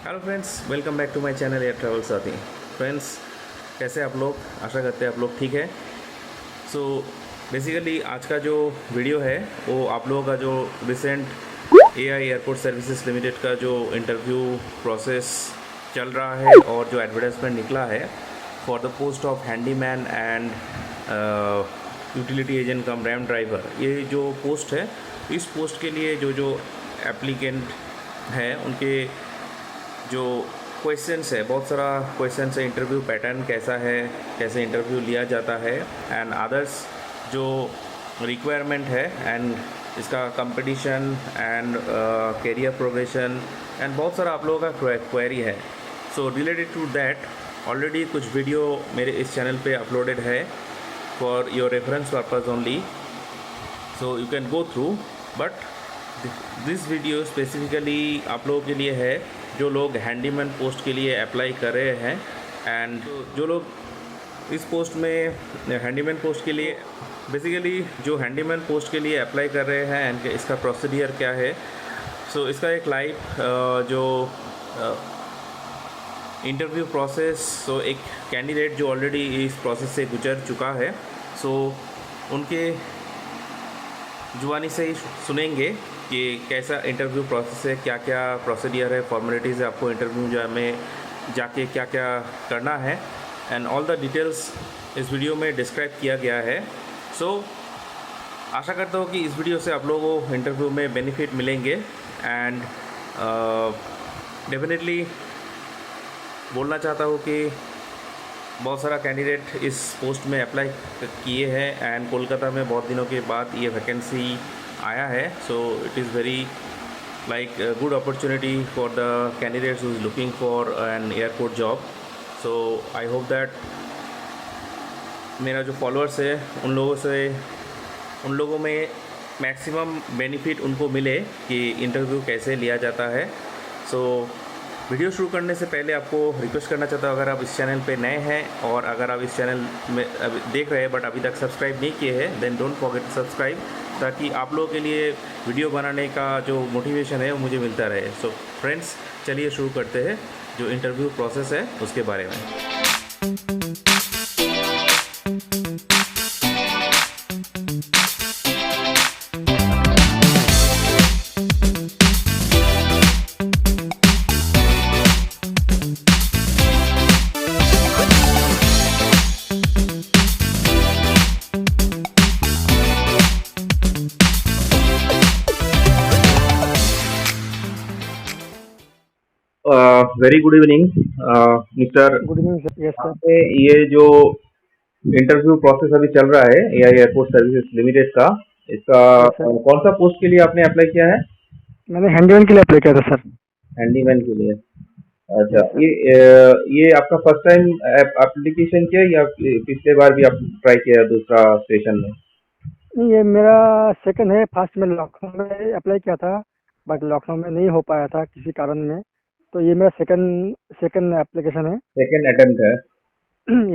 Hello friends, welcome back to my channel air travel Saathi. Friends, कैसे आप लोग? आशा करते हैं आप लोग ठीक है। सो बेसिकली आज का जो वीडियो है वो आप लोगों का जो recent AI airport services limited का जो इंटरव्यू प्रोसेस चल रहा है और जो एडवर्टाइजमेंट निकला है for the post of handyman and utility agent come RAM driver, ये जो पोस्ट है, इस पोस्ट के लिए जो जो एप्लीकेंट है उनके जो क्वेश्चंस है, बहुत सारा क्वेश्चंस है। इंटरव्यू पैटर्न कैसा है, कैसे इंटरव्यू लिया जाता है एंड अदर्स जो रिक्वायरमेंट है एंड इसका competition and career progression and बहुत सारा आप लोगों का क्वेरी है। So related to that already कुछ वीडियो मेरे इस चैनल पे अपलोडेड है for your reference purpose only, so you can go through. But this video specifically आप लोगों के लिए है जो लोग हैंडीमैन पोस्ट के लिए अप्लाई कर रहे हैं एंड जो लोग इस पोस्ट में हैंडीमैन पोस्ट के लिए बेसिकली जो हैंडीमैन पोस्ट के लिए अप्लाई कर रहे हैं एंड इसका प्रोसीडियर क्या है। सो इसका एक लाइव जो इंटरव्यू प्रोसेस, सो एक कैंडिडेट जो ऑलरेडी इस प्रोसेस से गुजर चुका है, सो उनके जुबानी से ही सुनेंगे कि कैसा इंटरव्यू प्रोसेस है, क्या क्या प्रोसीडियर है, फॉर्मेलिटीज़ है, आपको इंटरव्यू में जाके क्या क्या करना है एंड ऑल द डिटेल्स इस वीडियो में डिस्क्राइब किया गया है। सो आशा करता हूँ कि इस वीडियो से आप लोगों को इंटरव्यू में बेनिफिट मिलेंगे एंड डेफिनेटली बोलना चाहता हूँ कि बहुत सारा कैंडिडेट इस पोस्ट में अप्लाई किए हैं एंड कोलकाता में बहुत दिनों के बाद ये वैकेंसी आया है। So it is very like good opportunity for the candidates who is looking for an airport job. So I hope that मेरा जो फॉलोअर्स है उन लोगों में मैक्सिमम बेनिफिट उनको मिले कि इंटरव्यू कैसे लिया जाता है। सो वीडियो शुरू करने से पहले आपको रिक्वेस्ट करना चाहता हूँ, अगर आप इस चैनल पे नए हैं और अगर आप इस चैनल में अभी देख रहे हैं बट अभी तक सब्सक्राइब नहीं किए हैं, then don't forget to subscribe, ताकि आप लोगों के लिए वीडियो बनाने का जो मोटिवेशन है वो मुझे मिलता रहे। सो फ्रेंड्स, चलिए शुरू करते हैं जो इंटरव्यू प्रोसेस है उसके बारे में। Very good evening mister. Good evening sir. Yes sir. ये जो इंटरव्यू प्रोसेस अभी चल रहा है एआई एयरपोर्ट सर्विसेज लिमिटेड का, इसका यस सर। कौन सा पोस्ट के लिए आपने अप्लाई किया है? मैंने हैंडीमैन के लिए अप्लाई किया था सर। हैंडीमैन के लिए। अच्छा, यस सर। ये आपका फर्स्ट टाइम एप्लीकेशन किया या पिछले बार भी आप ट्राई किया दूसरा स्टेशन में? नहीं, ये मेरा सेकंड है। फर्स्ट में लखनऊ में अप्लाई किया था, बट लखनऊ में नहीं हो पाया था किसी कारण में, तो ये मेरा सेकंड सेकंड एप्लीकेशन है। सेकंड अटेम्प्ट है।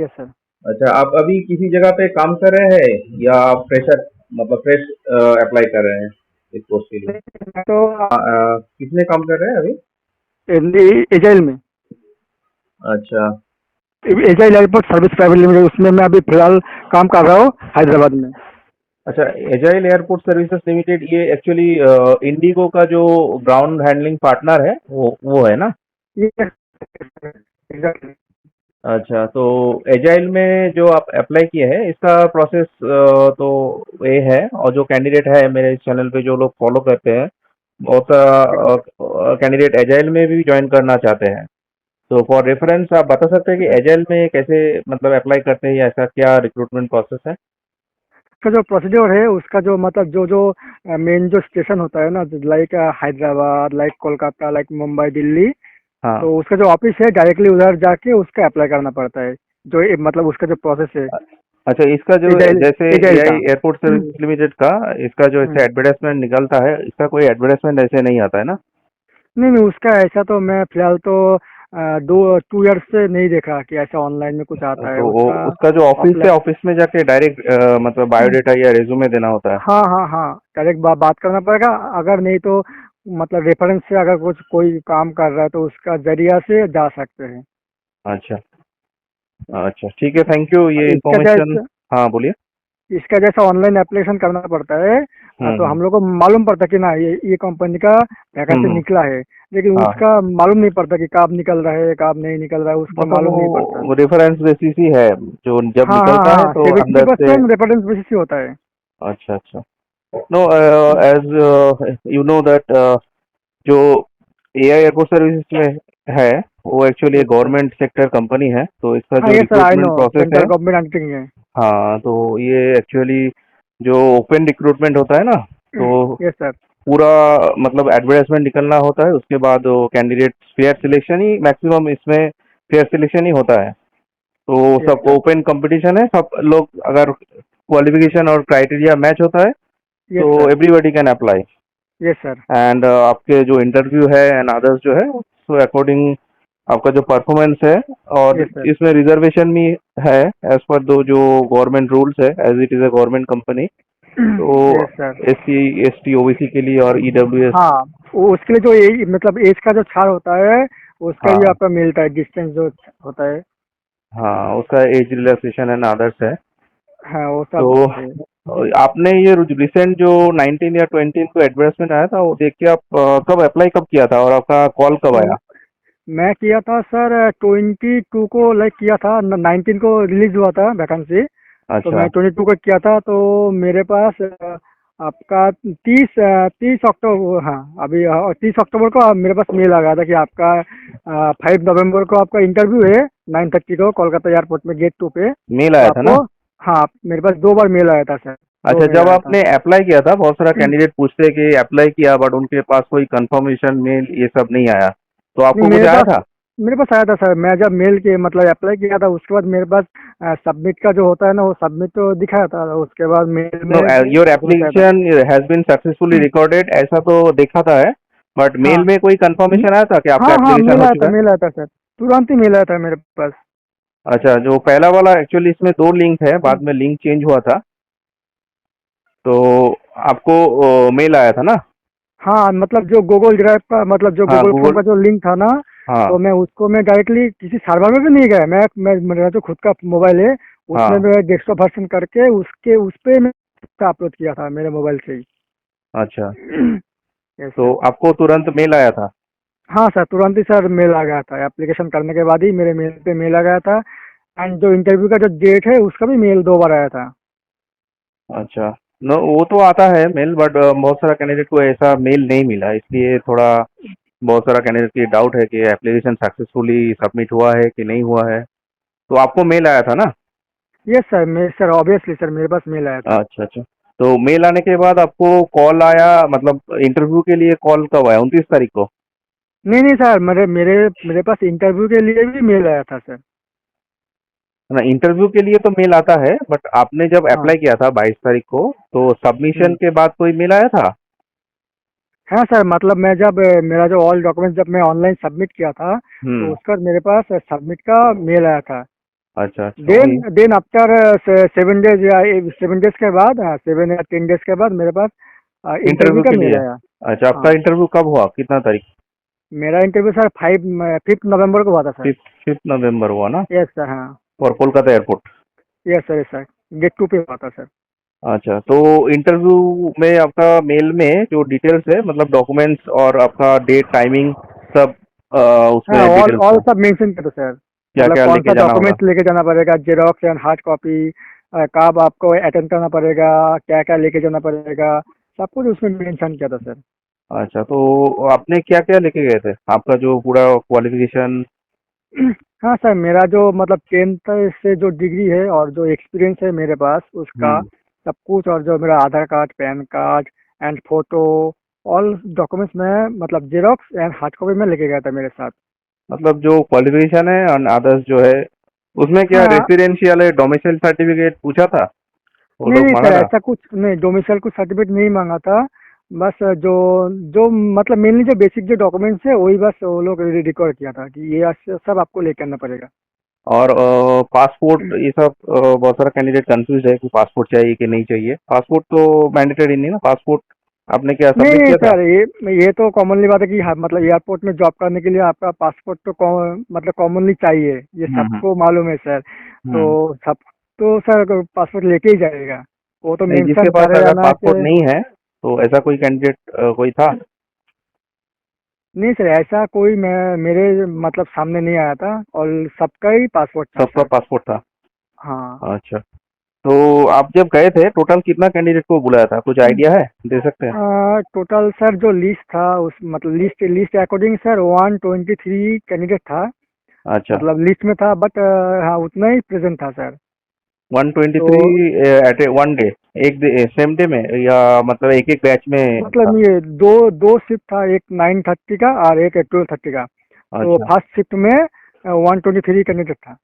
Yes sir. अच्छा, आप अभी किसी जगह पे काम कर रहे हैं या फ्रेशर, मतलब फ्रेश अप्लाई कर रहे हैं इस पोस्ट के लिए? मैं तो किसमें काम कर रहे हैं अभी? एजाइल में, अच्छा। Agile airport service private limited, उसमें मैं अभी फिलहाल काम कर रहा हूँ हैदराबाद में। अच्छा, एजाइल एयरपोर्ट सर्विसेज लिमिटेड ये एक्चुअली इंडिगो का जो ग्राउंड हैंडलिंग पार्टनर है वो है ना? एग्जैक्टली। अच्छा, तो एजाइल में जो आप अप्लाई किए हैं इसका प्रोसेस तो ये है, और जो कैंडिडेट है मेरे इस चैनल पे जो लोग फॉलो करते हैं, बहुत कैंडिडेट एजाइल में भी ज्वाइन करना चाहते हैं। तो फॉर रेफरेंस आप बता सकते हैं कि एजाइल में कैसे मतलब अप्लाई करते हैं या ऐसा क्या रिक्रूटमेंट प्रोसेस है? का जो प्रोसीड्योर है उसका जो मतलब जो जो मेन जो स्टेशन होता है ना, like Hyderabad, like Kolkata, like Mumbai, Delhi, हाँ। तो उसका जो ऑफिस है डायरेक्टली उधर जाके उसका अप्लाई करना पड़ता है, जो मतलब उसका जो प्रोसेस है। अच्छा, इसका जो एजाइल जैसे एजाइल का। एआई एयरपोर्ट सर्विस लिमिटेड का इसका जो ऐसे एडवर्टाइजमेंट निकलता है, इसका कोई एडवर्टाइजमेंट ऐसे नहीं आता है ना? नहीं नहीं, उसका ऐसा तो मैं फिलहाल तो 2 ईयर्स से नहीं देखा कि ऐसा ऑनलाइन में कुछ आता है तो वो उसका। उसका जो ऑफिस है, ऑफलाइन। ऑफिस में जाके डायरेक्ट मतलब बायोडेटा या रेज्यूमे देना होता है? हाँ हाँ हाँ, डायरेक्ट बात करना पड़ेगा। अगर नहीं तो मतलब रेफरेंस से अगर कुछ कोई काम कर रहा है तो उसका जरिया से जा सकते हैं। अच्छा अच्छा, ठीक है, थैंक यू ये इसका इन्फॉर्मेशन। जैसे हाँ बोलिए। इसका जैसा ऑनलाइन एप्लीकेशन करना पड़ता है, तो हम्म हम लोग को मालूम पड़ता कि ना ये कंपनी का वैकेंसी हम्म। निकला है, लेकिन हाँ, उसका मालूम नहीं पड़ता कि कब निकल रहा है कब नहीं निकल रहा है, उसका मतलब मालूम नहीं पड़ता। वो रेफरेंस बेसिस ही है, जो जब हाँ हाँ निकलता है हाँ, तो सेवेंटी अंदर से। परसेंट रेफरेंस बेसिस ही होता है। अच्छा अच्छा। No, as you know that जो एआई एयरको सर्विसेज में है, वो actually yes sir. Government sector company है, तो इसका हाँ जो yes sir, I know, recruitment process है। सेंट्रल गवर्नमेंट अंडरिंग है। हाँ, तो ये एक्चुअली जो ओपन रिक्रूटमेंट होता है ना, तो यस सर। पूरा मतलब एडवर्टाइजमेंट निकलना होता है, उसके बाद वो कैंडिडेट फेयर सिलेक्शन ही मैक्सिमम इसमें फेयर सिलेक्शन ही होता है। तो यस सब सर। ओपन कंपटीशन है, सब लोग अगर क्वालिफिकेशन और क्राइटेरिया मैच होता है यस तो sir. Everybody can apply. Yes sir. And आपके जो इंटरव्यू है एंड अदर्स जो है, सो अकॉर्डिंग आपका जो परफॉर्मेंस है, और यस सर। इसमें रिजर्वेशन भी है एज पर दो जो गवर्नमेंट रूल्स है, as it is a government company. तो yes sir. SC ST OBC के लिए और EWS। हाँ, वो उसके लिए जो मतलब एज का जो छाड़ होता है, उसका भी हाँ आपका मिलता है, डिस्टेंस जो होता है। हाँ, उसका एज रिलैक्सेशन एंड अदर्स है। हाँ वो सब तो है। आपने ये रिसेंट जो 19 या 20 को एडवर्टाइजमेंट आया था, वो देख के आप कब अप्लाई कब किया था और आपका कॉल कब आया? मैं किया था सर 22 को, लाइक किया था, 19 को रिलीज हुआ था वैकेंसी। तो अच्छा। मैं 22 को किया था, तो मेरे पास आपका 30 अक्टूबर, हाँ अभी 30 अक्टूबर को मेरे पास मेल आ गया था कि आपका 5 नवंबर को आपका इंटरव्यू है, 9:30 को कोलकाता एयरपोर्ट में गेट 2 पे। मेल तो आया था ना? आपको, हाँ मेरे पास 2 बार मेल आया था सर, दो अच्छा, मेल जब आया था। आपने अप्लाई किया था, बहुत सारा कैंडिडेट पूछते हैं कि अप्लाई किया बट उनके पास कोई कंफर्मेशन मेल ये सब नहीं आया, तो नहीं आपको कुछ आया था? मेरे पास आया था सर। मैं जब मेल के मतलब अप्लाई किया था, उसके बाद मेरे पास सबमिट का जो होता है ना, वो सबमिट तो दिखाया था, उसके बाद मेल नो, में योर तुरंत आया था। Application has been successfully recorded, ऐसा तो देखा था है, बट हाँ। मेल में कोई कंफर्मेशन आया था कि हाँ आपका हाँ, एप्लीकेशन हो चुका है? मेल आया था सर, तुरंत ही मेल आया था मेरे पास। अच्छा, जो पहला वाला एक्चुअली इसमें दो लिंक है, बाद में लिंक चेंज हुआ था, तो आपको मेल आया था ना? हाँ मतलब जो गूगल ड्राइव का, मतलब जो हाँ, गूगल फॉर्म गूगल। का जो लिंक था ना, हाँ तो मैं डायरेक्टली किसी सर्वर में भी नहीं गया। मैं मेरा जो खुद का मोबाइल है, उसमें हाँ। मैं डेस्कटॉप वर्जन करके उसके उस पे मैं अपलोड किया था मेरे मोबाइल से ही। अच्छा, यस तो सर। आपको तुरंत मेल आया था? हाँ सर, तुरंत ही सर मेल आ गया था, एप्लीकेशन करने के बाद ही मेरे मेल पे मेल आ गया था। एंड जो इंटरव्यू का जो डेट है, उसका भी मेल 2 बार आया था। अच्छा। नो, वो तो आता है मेल, बट बहुत सारा कैंडिडेट को ऐसा मेल नहीं मिला, इसलिए थोड़ा बहुत सारा कैंडिडेट की डाउट है कि एप्लीकेशन सक्सेसफुली सबमिट हुआ है कि नहीं हुआ है। तो आपको मेल आया था ना? Yes sir, sir obviously sir मेरे पास मेल आया था। अच्छा अच्छा। तो मेल आने के बाद आपको कॉल आया, मतलब इंटरव्यू के लिए कॉल कब आया, 29 तारीख को? नहीं नहीं सर, मेरे मेरे मेरे पास इंटरव्यू के लिए भी मेल आया था सर। ना, इंटरव्यू के लिए तो मेल आता है, बट आपने जब हाँ। अप्लाई किया था 22 तारीख को, तो सबमिशन हम्म। के बाद कोई मेल आया था? हाँ सर, मतलब मैं जब मेरा जो ऑल डॉक्यूमेंट्स जब मैं ऑनलाइन सबमिट किया था, तो हम्म। उसका मेरे पास सबमिट का मेल आया था। अच्छा अच्छा, देन वही। देन आफ्टर 7 डेज या 7 डेज के बाद, 7 या 10 डेज के बाद मेरे पास इंटरव्यू इंटरव्यू का के मेल लिए? आया। अच्छा, आपका हाँ, इंटरव्यू कब हुआ, कितना तारीख? मेरा इंटरव्यू सर 5 नवंबर को हुआ था सर। 5 नवंबर हुआ ना? Yes sir. हाँ। और Kolkata airport. Yes sir, gate 2 पे हुआ था सर। अच्छा, तो इंटरव्यू में आपका मेल में जो डिटेल्स है, मतलब डॉक्यूमेंट्स और आपका डेट टाइमिंग सब हाँ, उसमें ऑल डिटेल्स ऑल है, सब मेंशन किया था सर। क्या मतलब क्या कौन सा लेके जाना होगा? डॉक्यूमेंट्स लेके जाना पड़ेगा, जेरॉक्स एंड हार्ड कॉपी, कब आपको अटेंड करना पड़ेगा, क्या क्या लेके जाना पड़ेगा, सब कुछ उसमें मेंशन किया था सर। अच्छा, तो आपने क्या क्या लेके गए थे, आपका जो पूरा क्वालिफिकेशन? हाँ सर, मेरा जो मतलब 10th से जो डिग्री है और जो एक्सपीरियंस है मेरे पास उसका हम्म। सब कुछ, और जो मेरा Aadhaar card, PAN card and photo, all documents में मतलब जेरॉक्स एंड हार्ड कॉपी में लेके गया था मेरे साथ। मतलब जो क्वालिफिकेशन है और अदर्स जो है, उसमें क्या हाँ। रेसिडेंशियल है, डोमिसाइल सर्टिफिकेट पूछा था, वो नहीं लोग नहीं मांगा सर, था? ऐसा कुछ नहीं, डोमिसाइल कुछ सर्टिफिकेट नहीं मांगा था। बस जो जो मतलब मेनली जो बेसिक जो डॉक्यूमेंट्स है वही बस वो लोग रिकॉर्ड किया था कि ये सब आपको लेके आना पड़ेगा। और पासपोर्ट ये सब, बहुत सारा कैंडिडेट कंफ्यूज है कि पासपोर्ट चाहिए कि नहीं चाहिए। पासपोर्ट तो मैंडेटरी नहीं ना, पासपोर्ट? आपने क्या सबमिट नहीं किया था? सर, ये तो कॉमनली बात है कि हाँ, मतलब एयरपोर्ट में जॉब करने के लिए आपका पासपोर्ट तो मतलब कॉमनली चाहिए, ये हम्म। सबको मालूम है सर। तो हम्म। सब तो सर पासपोर्ट लेके ही जाएगा, वो तो नहीं, जिसके मेंशन पास करेगा अगर ना पासपोर्ट कि। नहीं है तो ऐसा कोई कैंडिडेट कोई था? नहीं सर, ऐसा कोई मैं मेरे मतलब सामने नहीं आया था, और सबका ही पासपोर्ट था सबका सर। पासपोर्ट था? हाँ। अच्छा। तो आप जब गए थे टोटल कितना कैंडिडेट को बुलाया था, कुछ आइडिया है, दे सकते हैं? टोटल सर जो लिस्ट था, उस मतलब list list according sir 123 candidate था। अच्छा। मतलब लिस्ट में था, बट हाँ उतना ही प्रेजेंट था सर। तो 123 एट ए वन डे, एक डे सेम डे में, या मतलब एक एक बैच में था? मतलब ये दो दो शिफ्ट था, एक 9:30 का और एक 12:30 का। तो अच्छा। फर्स्ट शिफ्ट में 123 कैंडिडेट था।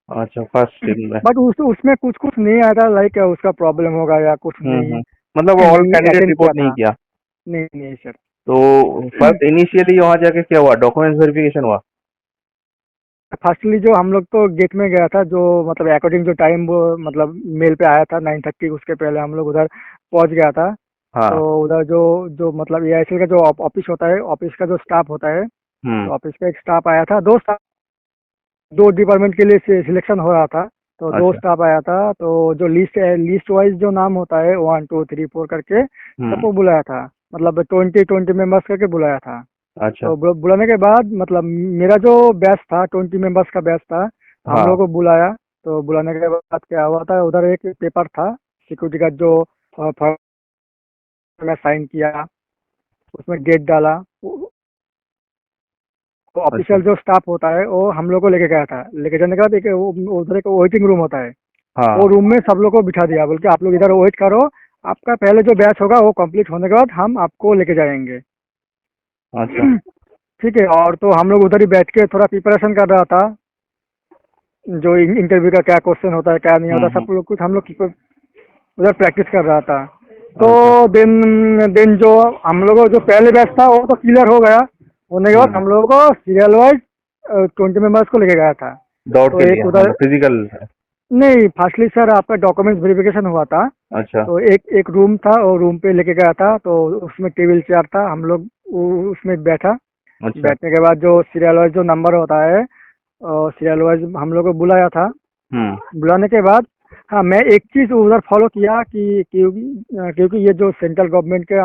अच्छा, फर्स्ट टीम में। बट उसमें कुछ कुछ नहीं आया था, लाइक उसका प्रॉब्लम होगा या कुछ नहीं हम्म। मतलब ऑल नहीं कैंडिडेट अटेंड किया रिपोर्ट नहीं था। किया? नहीं नहीं सर। तो फर्स्ट इनिशियली वहाँ जाके क्या हुआ, डॉक्यूमेंट्स वेरिफिकेशन हुआ? फर्स्टली जो हम लोग तो गेट में गया था, जो मतलब अकॉर्डिंग जो टाइम वो मतलब मेल पे आया था 9:30, उसके पहले हम लोग उधर पहुंच गया था। तो हाँ। उधर जो जो मतलब एआईएसएल का जो ऑफिस होता है, ऑफिस का जो स्टाफ होता है, हम्म। तो ऑफिस का एक स्टाफ आया था, दो स्टाफ, दो डिपार्टमेंट के लिए सिलेक्शन हो रहा था। तो दो अच्छा। स्टाफ आया था, तो जो लिस्ट है, लिस्ट वाइज जो नाम होता है 1 2 3 4 करके हम्म। सबको बुलाया था। मतलब 20 मेंबर्स करके बुलाया था। अच्छा। तो बुलाने के बाद मतलब मेरा जो बैच था, 20 मेंबर्स का बैच था, हम हाँ। लोग को बुलाया। तो बुलाने के बाद क्या हुआ था, उधर एक पेपर था सिक्योरिटी का, जो फॉर्म में साइन किया, उसमें डेट डाला। तो अच्छा। ऑफिशियल जो स्टाफ होता है वो हम लोग को लेके गया था, लेके जाने के बाद एक उधर एक वेटिंग रूम होता है, वो हाँ। रूम में सब लोग को बिठा दिया, बोल के आप लोग इधर वेट करो, आपका पहले जो बैच होगा वो कंप्लीट होने के बाद हम आपको लेके जाएंगे। अच्छा। ठीक है। और तो हम लोग उधर ही बैठ के थोड़ा प्रिपरेशन कर रहा था, जो इंटरव्यू का क्या क्वेश्चन होता है क्या नहीं होता, हम्म। सब लोग कुछ हम लोग उधर प्रैक्टिस कर रहा था। तो अच्छा। दिन दिन जो हम लोगों जो पहले बैच था वो तो क्लियर हो गया, होने के बाद हम्म। हम लोगों को सीरियल वाइज 20 मेंबर्स को लेके गया था। दौड़ तो के लिए एक उधर, मतलब फिजिकल? नहीं फर्स्टली सर आपका डॉक्यूमेंट्स वेरिफिकेशन हुआ था। अच्छा। तो एक एक रूम था, और रूम पे लेके गया था, तो उसमें टेबल चेयर था, हम लोग उसमें बैठा। अच्छा। बैठने के बाद जो सीरियल वाइज जो नंबर होता है, सीरियल वाइज हम लोग को बुलाया था। हम्म। बुलाने के बाद हाँ, मैं एक चीज़ उधर फॉलो किया कि क्योंकि ये जो सेंट्रल गवर्नमेंट के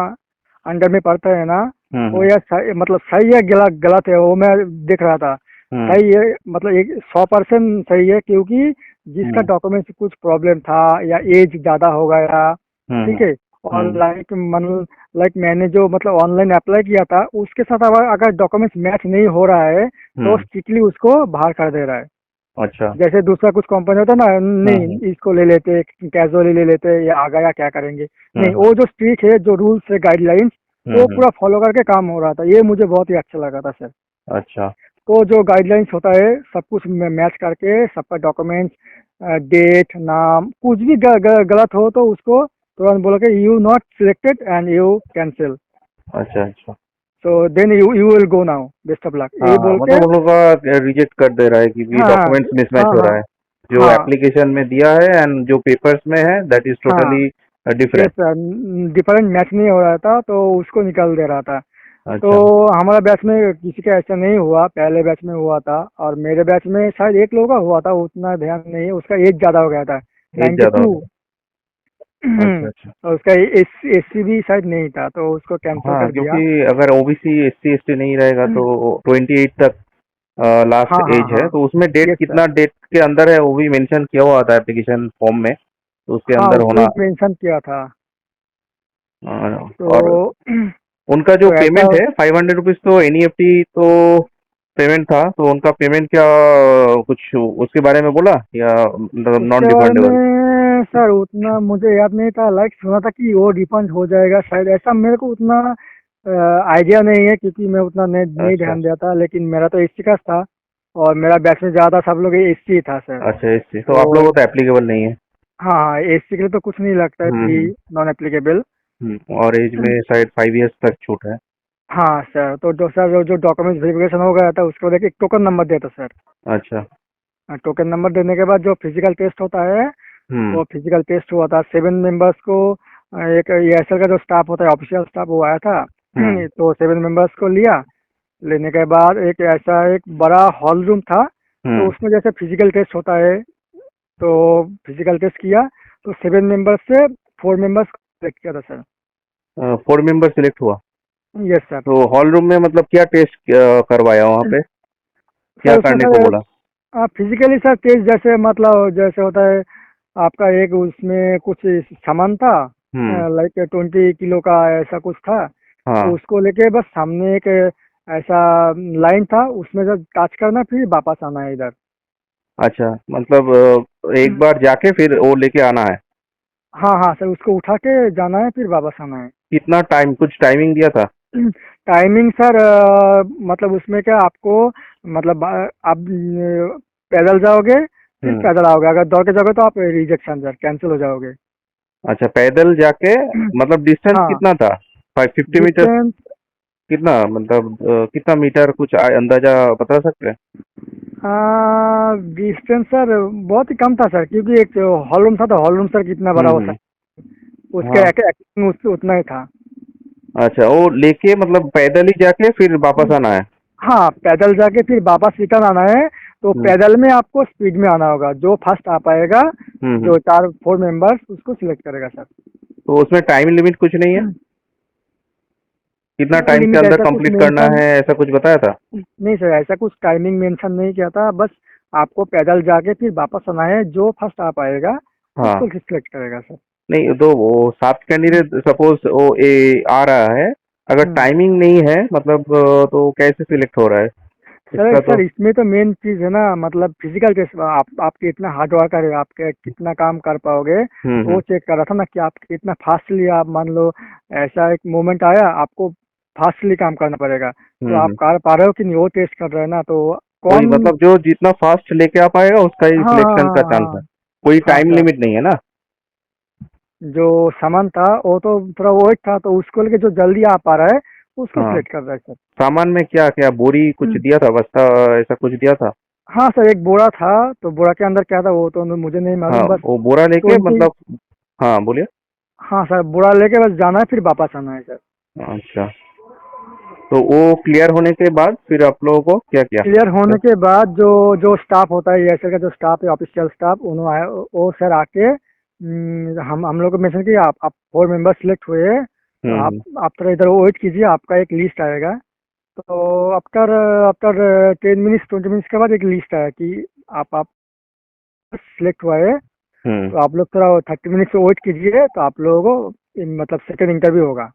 अंडर में पड़ता है ना, वो हम्म। यार मतलब सही है गलत गलत है, वो मैं देख रहा था। हम्म। सही है, मतलब एक 100% सही है, क्योंकि जिसका हम्म। डॉक्यूमेंट से कुछ प्रॉब्लम था या एज ज़्यादा हो गया, ठीक हम्म। है, और हम्म। लाइक मैंने जो मतलब ऑनलाइन अप्लाई किया था, उसके साथ अगर डॉक्यूमेंट्स मैच नहीं हो रहा है, तो हम्म। स्ट्रिक्टली उसको बाहर कर दे रहा है। अच्छा। जैसे दूसरा कुछ कंपनी होता है ना, हम्म। नहीं इसको ले लेते, कैजुअली ले लेते, या आ गया क्या करेंगे। नहीं, हम्म। वो जो स्ट्रिक्ट है, जो रूल्स है, गाइडलाइंस, वो हम्म। पूरा फॉलो करके काम हो रहा था, ये मुझे बहुत ही अच्छा लगा था सर। अच्छा। तो जो गाइडलाइंस होता है, सब कुछ मैच करके सबका डॉक्यूमेंट्स, डेट, नाम, कुछ भी गलत हो तो उसको तुरंत बोलो कि you not selected and you cancel, अच्छा। अच्छा। So then you will go now, best of luck, हाँ ये हाँ, बोल के। मतलब उन लोग का रिजेक्ट कर दे रहा है क्योंकि हाँ हाँ डॉक्यूमेंट्स मिसमैच हाँ हो रहा हाँ है, जो हाँ एप्लीकेशन में दिया है एंड जो पेपर्स में है दैट इज हाँ। Totally yes different. Sir, different match नहीं हो रहा था, तो उसको निकाल दे रहा था। तो अच्छा। हमारा बैच में किसी का ऐसा नहीं हुआ, पहले बैच में हुआ था, और मेरे बैच में शायद एक लोगों का हुआ था, उतना ध्यान नहीं है, उसका एज ज़्यादा हो गया था, एज ज्यादा हो 92। गया? अच्छा। अच्छा। और उसका एससी भी शायद नहीं था, तो उसको कैंसिल हाँ, कर दिया। क्योंकि अगर ओबीसी एससी एसटी नहीं रहेगा तो 28 तक लास्ट हाँ हाँ एज है, हाँ। तो उसमें डेट यस सर। कितना डेट के अंदर है वो भी मेंशन किया हुआ था एप्लीकेशन फॉर्म में, तो उसके हाँ, अंदर उसमें होना। मेंशन किया था। और तो उनका जो तो ऐसा। पेमेंट है 500 रुपीज, तो एनईएफटी तो पेमेंट था, तो उनका पेमेंट क्या कुछ उसके बारे में बोला या नॉन उसके बारे रिफंडेबल? में सर उतना मुझे याद नहीं था, लाइक सुना था कि वो रिफंड हो जाएगा शायद, ऐसा मेरे को उतना आइडिया नहीं है, क्योंकि मैं उतना नहीं अच्छा। ध्यान दिया था, लेकिन मेरा तो एससी का था, और मेरा बैच में ज़्यादा सब लोग एससी था सर। अच्छा, एससी तो आप तो लोगों को तो एप्लीकेबल नहीं है। हाँ हाँ, एससी के लिए तो कुछ नहीं लगता है, फी हम्म। Non applicable. और एज में शायद 5 इयर्स तक छूट है। हाँ सर, तो जो सर जो डॉक्यूमेंट्स वेरिफिकेशन हो गया था, उसके बाद एक टोकन नंबर दिया था सर। अच्छा। टोकन नंबर देने के बाद जो फिजिकल टेस्ट होता है, हम्म। वो फिजिकल टेस्ट हुआ था 7 मेंबर्स को। एक एयरसेल का जो स्टाफ होता है ऑफिशियल स्टाफ वो आया था। हम्म। तो 7 मेंबर्स को लिया। लेने के बाद एक ऐसा एक बड़ा हॉल रूम था। तो हम्म। उसमें जैसे फिजिकल टेस्ट होता है, तो फिजिकल टेस्ट किया। तो 7 मेंबर्स से 4 मेंबर्स सेलेक्ट किया था सर। 4 मेंबर सिलेक्ट हुआ। Yes sir. तो हॉल रूम में मतलब क्या टेस्ट करवाया वहाँ पे, क्या सर उसमें करने को सर बोला? फिजिकली सर टेस्ट जैसे मतलब जैसे होता है आपका एक उसमें कुछ सामान था, हम्म। लाइक 20 किलो का ऐसा कुछ था। तो हाँ। उसको लेके बस सामने एक ऐसा लाइन था, उसमें जब टच करना फिर वापस आना है इधर। अच्छा, मतलब एक बार जाके फिर वो लेके आना है। हाँ हाँ सर, उसको उठा के जाना है फिर वापस आना है। कितना टाइम, कुछ टाइमिंग दिया था? टाइमिंग सर मतलब उसमें क्या आपको मतलब आप पैदल जाओगे फिर हम्म। पैदल आओगे, अगर दौड़ के जाओगे तो आप रिजेक्शन सर कैंसिल हो जाओगे। अच्छा, पैदल जाके मतलब डिस्टेंस हाँ कितना था? 550 मीटर? डिस्टेंस कितना मतलब कितना मीटर, कुछ अंदाजा बता सकते हैं? डिस्टेंस सर बहुत ही कम था सर, क्योंकि एक हॉल रूम था तो हॉल रूम सर कितना बड़ा हो हम्म। सकता, उसके हाँ। उतना ही था। अच्छा, वो लेके मतलब पैदल ही जाके फिर वापस आना है? हाँ पैदल जाके फिर वापस रिटर्न आना है। तो हम्म। पैदल में आपको स्पीड में आना होगा, जो फर्स्ट आ पाएगा, हम्म। जो 4 4 मेंबर्स उसको सिलेक्ट करेगा सर। तो उसमें टाइम लिमिट कुछ नहीं है? कितना नहीं टाइम के लिमिट अंदर ऐसा कुछ कंप्लीट करना मेंशन, है, ऐसा कुछ बताया था? नहीं सर ऐसा कुछ टाइमिंग मेंशन नहीं किया था, बस आपको पैदल जाके फिर वापस आना है, जो फर्स्ट आ पाएगा हाँ। उसको सिलेक्ट करेगा सर। नहीं, तो वो 7 कैंडिडेट सपोज वो आ रहा है, अगर हम्म। टाइमिंग नहीं है मतलब तो कैसे सिलेक्ट हो रहा है सर इसका तो? सर इसमें तो मेन चीज है ना, मतलब फिजिकल टेस्ट, आप कितना हार्ड वर्कर है, आप कितना काम कर पाओगे, वो हम्म। चेक कर रहा था ना कि आप कितना फास्टली, आप मान लो ऐसा एक मोमेंट आया आपको फास्टली काम करना पड़ेगा, तो आप हम्म। कर पा रहे हो कि नहीं वो टेस्ट कर रहे हैं ना, तो वही कौन। मतलब जो जितना फास्ट लेके आ पाएगा उसका ही हाँ हाँ सिलेक्शन का हाँ चांस है। हाँ। कोई हाँ टाइम सर, लिमिट नहीं है ना? जो सामान था वो तो थोड़ा वो ही था, तो उसको लेके जो जल्दी आ पा रहा है उसको हाँ। सिलेक्ट कर रहा है सर। सामान में क्या क्या, बोरी कुछ दिया था, बस्ता ऐसा कुछ दिया था? हाँ सर एक बोरा था, तो बोरा के अंदर क्या था वो तो मुझे नहीं हाँ, मालूम, बस वो बोरा लेके 20। मतलब। हाँ, बोलिए। हाँ सर बोरा लेके बस जाना है फिर वापस आना है सर। अच्छा, तो वो क्लियर होने के बाद फिर आप लोगों को क्या किया? क्लियर होने के बाद जो जो स्टाफ होता है एयरसेल का, जो स्टाफ है ऑफिशियल स्टाफ, उन्होंने आए वो सर आके हम लोग को मेंशन किया आप 4 मेंबर सिलेक्ट हुए हैं, तो हम्म। आप थोड़ा इधर वेट कीजिए, आपका एक लिस्ट आएगा। तो आफ्टर आफ्टर 10 मिनट्स 20 मिनट्स के बाद एक लिस्ट आया कि आप सिलेक्ट हुआ है। हम्म। तो आप लोग थोड़ा 30 मिनट्स वेट कीजिए, तो आप लोगों को मतलब सेकंड इंटरव्यू होगा,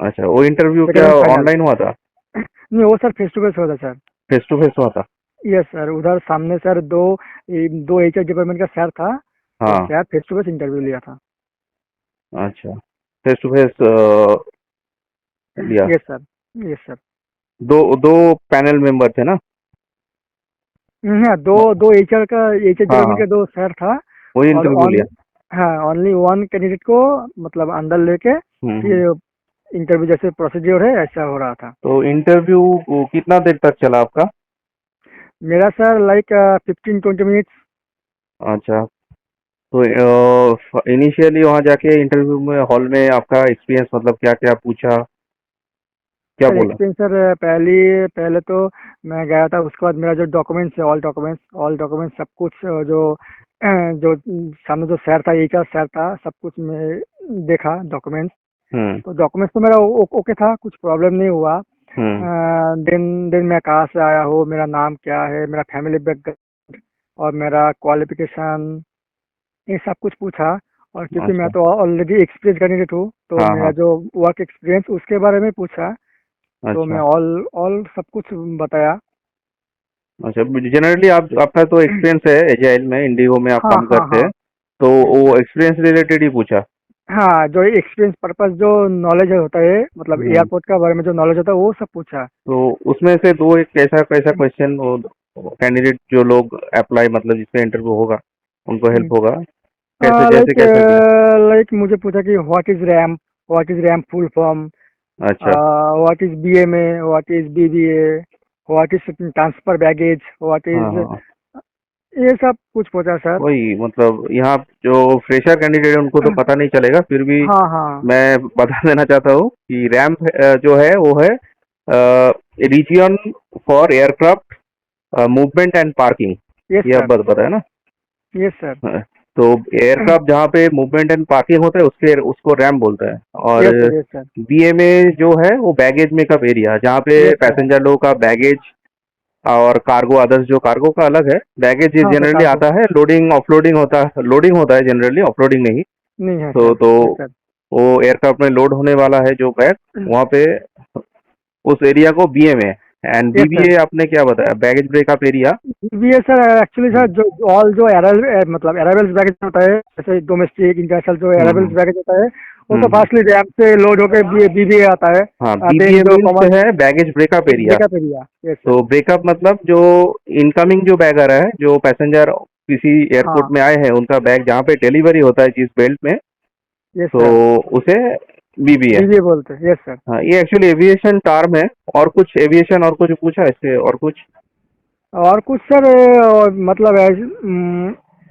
अच्छा, वो इंटरव्यू सेकंड क्या एंड फाइनल। ऑनलाइन हुआ था? नहीं वो सर फेस टू फेस होता सर। फेस टू फेस हुआ था? यस सर, उधर सामने सर दो एचआर डिपार्टमेंट का सर था, तो हाँ। Sir face to face interview लिया था। अच्छा, फेस टू फेस लिया। Yes sir. Yes sir. दो दो पैनल मेंबर थे ना? हाँ दो दो एचआर हाँ डिपार्टमेंट हाँ, का दो सर था। वही और इंटरव्यू ऑन लिया। हाँ ओनली वन कैंडिडेट को मतलब अंदर लेके हम्म। फिर इंटरव्यू जैसे प्रोसीड्योर है ऐसा हो रहा था। तो इंटरव्यू कितना देर तक चला आपका? मेरा सर लाइक 15 20 मिनट्स। अच्छा, तो इनिशियली वहाँ जाके इंटरव्यू में हॉल में आपका एक्सपीरियंस मतलब क्या क्या पूछा, क्या सर बोला? एक्सपीरियंस सर पहले तो मैं गया था, उसके बाद मेरा जो डॉक्यूमेंट्स है ऑल डॉक्यूमेंट्स सब कुछ जो सामने जो सर था एचआर सर था सब कुछ मैं देखा डॉक्यूमेंट्स। हम्म। तो डॉक्यूमेंट्स तो मेरा ओके था, कुछ प्रॉब्लम नहीं हुआ। हम्म। देन मैं कहाँ से आया हूँ, मेरा नाम क्या है, मेरा फैमिली बैकग्राउंड और मेरा क्वालिफिकेशन, ये सब कुछ पूछा। और क्योंकि मैं अच्छा। तो ऑलरेडी एक्सपीरियंस कैंडिडेट हूँ, तो हाँ मेरा हाँ। जो वर्क एक्सपीरियंस उसके बारे में पूछा। तो मैं अच्छा। ऑल ऑल सब कुछ बताया। अच्छा, जनरली आप, आपका तो एक्सपीरियंस है एजाइल में, इंडिगो में आप हाँ काम हाँ करते हाँ। हैं, तो यस वो सर। एक्सपीरियंस रिलेटेड ही पूछा? हाँ जो एक्सपीरियंस पर्पस जो नॉलेज होता है, मतलब हम्म। एयरपोर्ट का बारे में जो नॉलेज होता है वो सब पूछा। तो उसमें से दो एक कैसा कैसा क्वेश्चन वो कैंडिडेट जो लोग अप्लाई मतलब जिसका इंटरव्यू होगा उनको हेल्प होगा, कैसे जैसे लाइक कैसा किया? लाइक मुझे पूछा कि what is RAM full form, अच्छा। What is BMA, what is BBA, what is transfer baggage, what हाँ इज हाँ। ये सब कुछ पूछा सर। वही मतलब यहाँ जो फ्रेशर कैंडिडेट है उनको तो पता नहीं चलेगा, फिर भी हाँ हाँ। मैं बता देना चाहता हूँ कि रैम्प जो है वो है region for aircraft movement and parking. Yes ये अब सर। बात पता है ना। Yes sir. हाँ, तो एयरक्राफ्ट जहाँ पे मूवमेंट एंड पार्किंग होता है उसके उसको रैम बोलता है। और yes sir. Yes sir. BMA जो है वो बैगेज मेकअप एरिया, जहाँ पे यस सर। पैसेंजर लोगों का बैगेज और कार्गो अदर्स, जो कार्गो का अलग है, बैगेज हाँ सर, जनरली कार्गो आता है, लोडिंग ऑफलोडिंग होता है, लोडिंग होता है जनरली, ऑफलोडिंग नहीं। नहीं है तो सर। Yes sir. वो एयरक्राफ्ट में लोड होने वाला है जो बैग, वहाँ पे उस एरिया को BMA. And yes sir. BBA आपने क्या बताया, बैगेज ब्रेकअप एरिया। ये सर एक्चुअली सर जो ऑल जो मतलब अराइवल्स बैगेज होता है, जैसे डोमेस्टिक इंटरनेशनल जो अराइवल्स हम्म बैगेज होता है, वो तो हम्म। फास्टली रैम से लोड होकर बीबीए आता है। हाँ, देन बीबीए जो मीन्स कॉमन है baggage breakup area. Breakup area. Yes sir. तो ब्रेकअप मतलब जो इनकमिंग जो बैग आ रहा है, जो पैसेंजर किसी एयरपोर्ट हाँ। में आए हैं उनका बैग जहाँ पे डिलीवरी होता है जिस बेल्ट में, यस तो सर। उसे बीबीए। बीबीए बोलते हैं। Yes sir. हाँ, ये एक्चुअली एविएशन टर्म है। और कुछ एविएशन और कुछ पूछा इससे और कुछ? और कुछ सर मतलब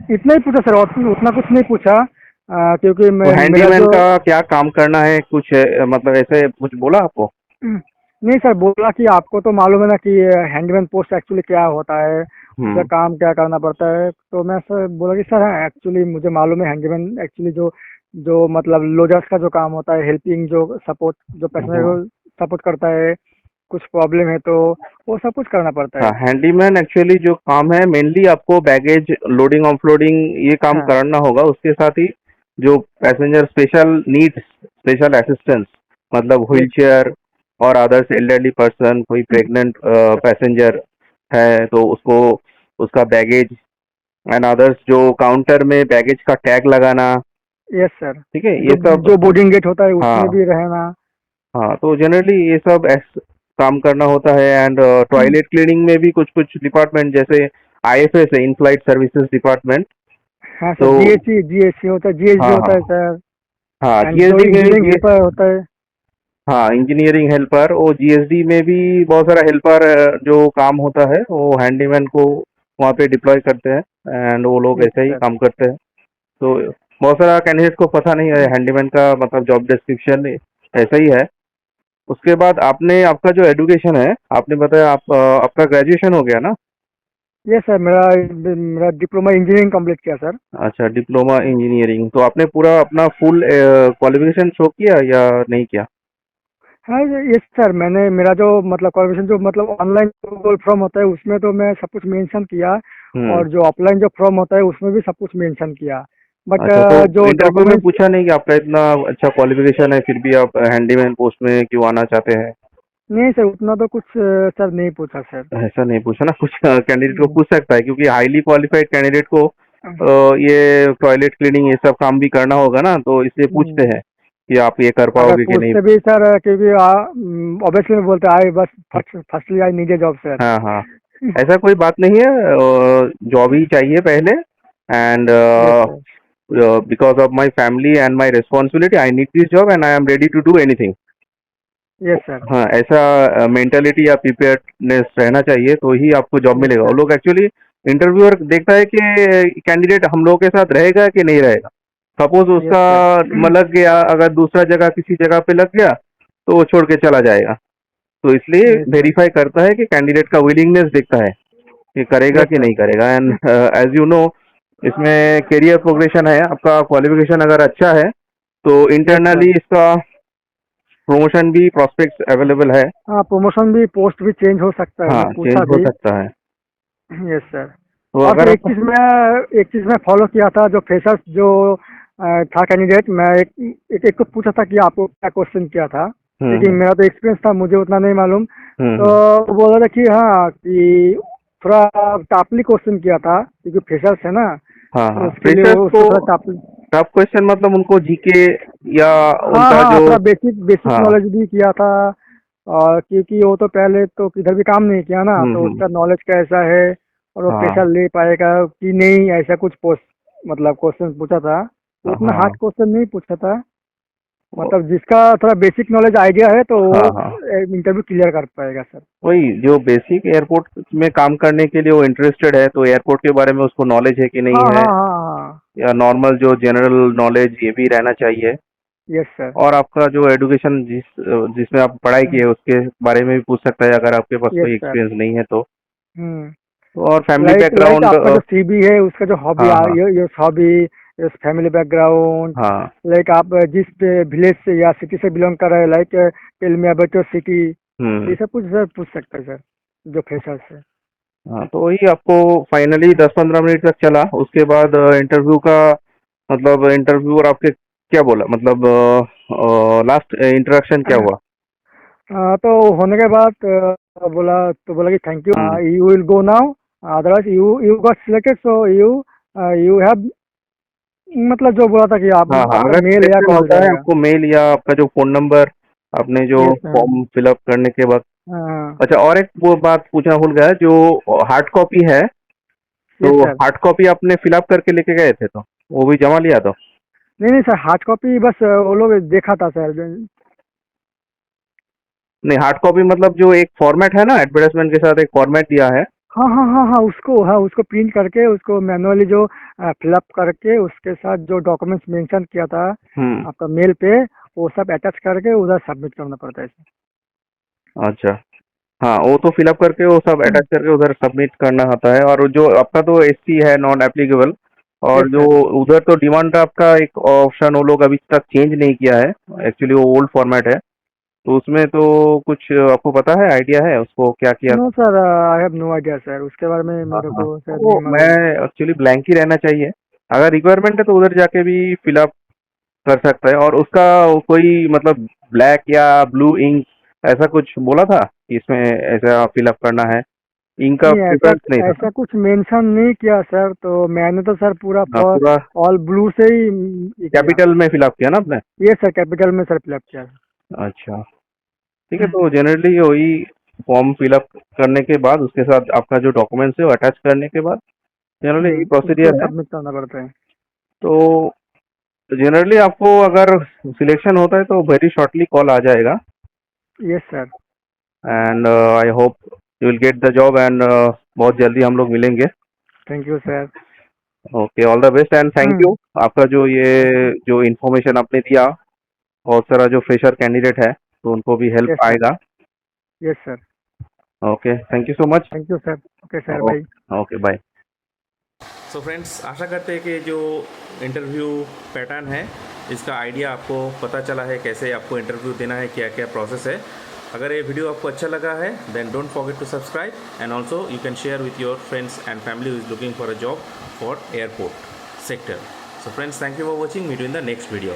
इतना ही पूछा सर, और उतना कुछ नहीं पूछा। क्योंकि तो मैं मेरा हैंडीमैन जो का क्या काम करना है कुछ मतलब ऐसे कुछ बोला आपको? नहीं सर, बोला कि आपको तो मालूम है ना कि हैंडमैन पोस्ट एक्चुअली क्या होता है, उसका हम्म काम क्या करना पड़ता है। तो मैं सर बोला कि सर हाँ एक्चुअली मुझे मालूम है हैंडमैन एक्चुअली जो जो मतलब लोडर्स का जो काम होता है, हेल्पिंग जो सपोर्ट जो पैसेंजर हाँ को सपोर्ट करता है, कुछ प्रॉब्लम है तो वो सब कुछ करना पड़ता हाँ, है। हैंडीमैन एक्चुअली जो काम है मेनली आपको बैगेज लोडिंग ऑफलोडिंग ये काम हाँ। करना होगा। उसके साथ ही जो passenger special needs, special assistance, मतलब व्हील यस सर। चेयर और अदर्स एल्डरली पर्सन, कोई प्रेग्नेंट पैसेंजर है तो उसको उसका बैगेज एंड अदर्स, जो काउंटर में बैगेज का टैग लगाना। Yes sir. ठीक है, ये जो सब। जो बोर्डिंग गेट होता है उसमें हाँ भी रहना। हाँ, तो जनरली ये सब काम करना होता है। एंड टॉयलेट क्लीनिंग में भी कुछ कुछ डिपार्टमेंट, जैसे आईएफएस है, इन फ्लाइट सर्विसेज डिपार्टमेंट। हाँ सर, तो जीएससी होता है, जीएसडी हाँ होता है हाँ सर। हाँ, एंड जो जीएसडी में भी इंजीनियरिंग हेल्पर होता है। हाँ, इंजीनियरिंग हेल्पर, वो जीएसडी में भी बहुत सारा हेल्पर जो काम होता है वो हैंडीमैन को वहाँ पे डिप्लॉय करते हैं। एंड वो लोग यस ऐसे ही सर। काम करते हैं। तो बहुत सारा कैंडिडेट को पता नहीं है हैंडीमैन का मतलब जॉब डिस्क्रिप्शन ऐसा ही है। उसके बाद आपने आपका जो एजुकेशन है, आपने बताया आप आपका ग्रेजुएशन हो गया ना? यस सर, मेरा मेरा डिप्लोमा इंजीनियरिंग कंप्लीट किया सर। अच्छा, डिप्लोमा इंजीनियरिंग। तो आपने पूरा अपना फुल क्वालिफिकेशन शो किया या नहीं किया? हाँ यस सर, मैंने मेरा जो मतलब क्वालिफिकेशन जो मतलब ऑनलाइन गूगल फॉर्म होता है उसमें तो मैं सब कुछ मेंशन किया, हम्म। और जो ऑफलाइन जो फॉर्म होता है उसमें भी सब कुछ मेंशन किया। बट अच्छा, तो जो इंटरव्यू में डॉक्यूमेंट्स, पूछा नहीं कि आपका इतना अच्छा क्वालिफिकेशन है फिर भी आप हैंडीमैन पोस्ट में क्यों आना चाहते हैं? नहीं सर उतना तो कुछ सर नहीं पूछा सर। ऐसा नहीं पूछा ना, कुछ कैंडिडेट को पूछ सकता है क्योंकि हाईली क्वालिफाइड कैंडिडेट को ये टॉयलेट क्लीनिंग ये सब काम भी करना होगा ना, तो इसलिए पूछते हम्म, हैं कि आप ये कर अगर पाओगे कि नहीं। पूछते भी सर क्योंकि ऑब्वियसली मैं बोलते आई बस firstly I need a job sir. हाँ हाँ, ऐसा कोई बात नहीं है, जॉब ही चाहिए पहले। And yes sir. Because of my family and my responsibility I need this job and I am ready to do anything. Yes sir. हाँ, ऐसा मेंटेलिटी या प्रिपेयर्डनेस रहना चाहिए तो ही आपको जॉब यस मिलेगा। वो सर। लोग एक्चुअली इंटरव्यूअर देखता है कि कैंडिडेट हम लोगों के साथ रहेगा कि नहीं रहेगा। सपोज यस उसका सर। लग गया, अगर दूसरा जगह किसी जगह पे लग गया तो वो छोड़ के चला जाएगा। तो इसलिए यस सर। वेरीफाई करता है कि कैंडिडेट का विलिंगनेस देखता है कि करेगा यस कि सर। नहीं करेगा। एंड एज यू नो, इसमें करियर प्रोग्रेशन है। आपका क्वालिफिकेशन अगर अच्छा है तो यस सर। इंटरनली इसका प्रमोशन भी प्रोस्पेक्ट अवेलेबल है। हाँ, प्रमोशन भी, पोस्ट भी चेंज हो सकता है, हाँ, मैं चेंज पूछा हो भी। सकता है। Yes sir. तो और अगर सर आप एक चीज मैं फॉलो किया था, जो फ्रेशर्स जो था कैंडिडेट, मैं एक तो पूछा था कि आपको क्या क्वेश्चन किया था, लेकिन हम्म मेरा तो एक्सपीरियंस था, मुझे उतना नहीं मालूम। तो हम्म। वो बोला था कि हाँ कि थोड़ा टापली क्वेश्चन किया था क्योंकि फ्रेशर्स है ना, हाँ तो हाँ, उसके लिए फ्रेशर्स वो को उसको थोड़ा टापली। टफ क्वेश्चन मतलब उनको जीके या हाँ उनका हाँ, जो। थोड़ा बेसिक बेसिक हाँ। नॉलेज भी किया था। और क्योंकि वो तो पहले तो किधर भी काम नहीं किया ना, तो हम्म। उसका नॉलेज कैसा है और वो हाँ प्रेशर ले पाएगा कि नहीं, ऐसा कुछ पोस्ट मतलब क्वेश्चन पूछा था, तो उतना हाँ हार्ड क्वेश्चन नहीं पूछा था। मतलब जिसका थोड़ा बेसिक नॉलेज आइडिया है तो वो हाँ हाँ, इंटरव्यू क्लियर कर पाएगा सर। वही जो बेसिक एयरपोर्ट में काम करने के लिए वो इंटरेस्टेड है, तो एयरपोर्ट के बारे में उसको नॉलेज है कि हाँ नहीं है, हाँ हाँ हाँ। या नॉर्मल जो जनरल नॉलेज ये भी रहना चाहिए। Yes sir. और आपका जो एडुकेशन जिसमें आप पढ़ाई किए उसके बारे में भी पूछ सकता है, अगर आपके पास यस कोई सर। एक्सपीरियंस नहीं है तो। हम्म। और फैमिली लाइक लाइक बैकग्राउंड। आपका जो सीबी है उसका जो हॉबी, हाँ हाँ your hobby, your family background, हाँ। लाइक आप जिस विलेज से या सिटी से बिलोंग कर रहे हैं, like tell me about your city, hmm. ये सब कुछ सर पूछ सकते हैं सर, जो फ्रेशर्स है। हाँ, तो वही आपको फाइनली 10-15 मिनट तक चला, उसके बाद इंटरव्यू का मतलब इंटरव्यू और आपके क्या बोला, मतलब लास्ट इंटरेक्शन क्या हुआ? तो होने के बाद बोला कि thank you, hmm. You will go now, otherwise you you got selected, so you you have, मतलब जो बोला था कि आप हाँ हाँ, आपका अगर मेल या सिलेक्शन कॉल होता है जाएगा। आपको मेल या आपका जो फोन नंबर आपने जो यस सर। फॉर्म फिलअप करने के बाद। हाँ। अच्छा, और एक वो बात पूछना भूल गया, जो हार्ड कॉपी है, तो यस सर। हार्ड कॉपी आपने फिलअप करके लेके गए थे, तो वो भी जमा लिया तो? नहीं नहीं सर, हार्ड कॉपी बस वो लोग देखा था सर। नहीं, हार्ड कॉपी मतलब जो एक फॉर्मेट है ना, एडवर्टाइजमेंट के साथ एक फॉर्मेट दिया है। हाँ हाँ हाँ हाँ, उसको प्रिंट करके उसको मैनुअली जो फिलअप करके उसके साथ जो डॉक्यूमेंट्स मेंशन किया था हम्म। आपका मेल पे, वो सब अटैच करके उधर सबमिट करना पड़ता है सर। अच्छा, हाँ, वो तो फिलअप करके वो सब अटैच करके उधर सबमिट करना होता है। और जो आपका तो एससी है, नॉन एप्लीकेबल। यस और जो सर। उधर तो डिमांड आपका एक ऑप्शन वो लोग अभी तक चेंज नहीं किया है, एक्चुअली वो ओल्ड फॉर्मेट है। तो उसमें तो कुछ आपको पता है, आइडिया है उसको क्या किया? No sir, I have no idea sir, उसके बारे में हाँ मेरे हाँ, को शायद वो नहीं मैं मालूम। एक्चुअली ब्लैंक ही रहना चाहिए। अगर रिक्वायरमेंट है तो उधर जाके भी फिलअप कर सकता है। और उसका कोई मतलब ब्लैक या ब्लू इंक ऐसा कुछ बोला था कि इसमें ऐसा फिलअप करना है? इंक का नहीं, ऐसा प्रेफरेंस नहीं था ऐसा ना? कुछ मेंशन नहीं किया सर, तो मैंने तो सर पूरा हाँ, पूरा ऑल ब्लू से ही ये किया। कैपिटल में फिलअप किया ना आपने? ये सर कैपिटल में सर फिलअप किया। अच्छा, ठीक है। तो जनरली वही फॉर्म फिलअप करने के बाद उसके साथ आपका जो डॉक्यूमेंट्स है वो अटैच करने के बाद जनरली यही उसको प्रोसीडियर है। सबमिट करना पड़ता है। तो जनरली आपको अगर सिलेक्शन होता है तो वेरी शॉर्टली कॉल आ जाएगा। Yes sir. And I hope you will get the job, and बहुत जल्दी हम लोग मिलेंगे। Thank you sir. Okay, all the best and thank you. आपका जो ये जो इन्फॉर्मेशन आपने दिया, बहुत सारा जो फ्रेशर कैंडिडेट है तो उनको भी यस हेल्प सर। आएगा। Yes sir. Okay, thank you so much. Thank you sir. Okay sir, bye. Okay, bye. So friends, आशा करते हैं कि जो इंटरव्यू पैटर्न है इसका आइडिया आपको पता चला है, कैसे आपको इंटरव्यू देना है, क्या क्या प्रोसेस है। अगर ये वीडियो आपको अच्छा लगा है then don't forget to subscribe, and also you can share with your friends and family who is looking for a job for airport sector. So friends, thank you for watching. Meet you in the next video.